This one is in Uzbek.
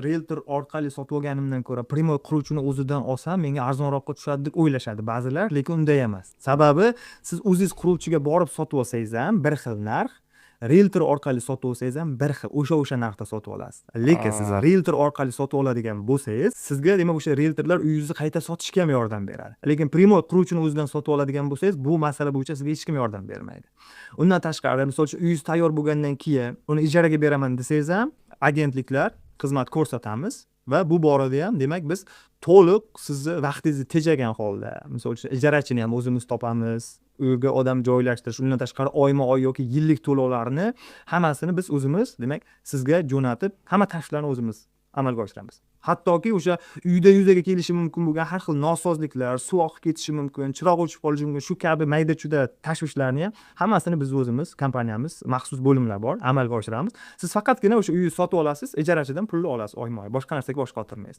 realtor orqali sotib olganimdan ko'ra primoy quruvchini o'zidan olsam menga arzonroqqa tushadi deb o'ylashadi ba'zilar, lekin unday emas. Sababi siz o'zingiz quruvchiga borib sotib olsangiz ham bir xil narx, realtor orqali sotib olsangiz ham bir xil o'sha narxda sotib olasiz. Lekin siz realtor orqali sotib oladigan bo'lsangiz, sizga demak o'sha realtorlar uyingizni qayta sotishga ham yordam beradi. Lekin primoy quruvchini o'zidan sotib oladigan bo'lsangiz, bu masala bo'yicha sizga hech kim yordam bermaydi. Undan tashqari, misol uchun uyingiz tayyor bo'lgandan keyin uni ijaraga beraman desangiz ham, agentliklar xizmat ko'rsatamiz va bu borada ham demak biz to'liq sizni vaqtingizni tejagan holda, misol uchun ijarachini ham o'zimiz topamiz, uyga odam joylashtirish, undan tashqari oyma-oy yoki yillik to'lovlarni hammasini biz o'zimiz demak sizga jo'natib, hamma tashlarni o'zimiz amalga oshiramiz. Hattoki o'sha uyda yuzaga kelishi mumkin bo'lgan har xil nosozliklar, suv oqib ketishi mumkin, chiroq o'chib qolishi mumkin, shu kabi mayda-chuda tashvishlarni ham hammasini biz o'zimiz, kompaniyamiz, maxsus bo'limlar bor, amalga oshiramiz. Siz faqatgina o'sha uyni sotib olasiz, ijarachidan pulni olasiz oyma-oy. Boshqa narsaga bosh qotirmaysiz.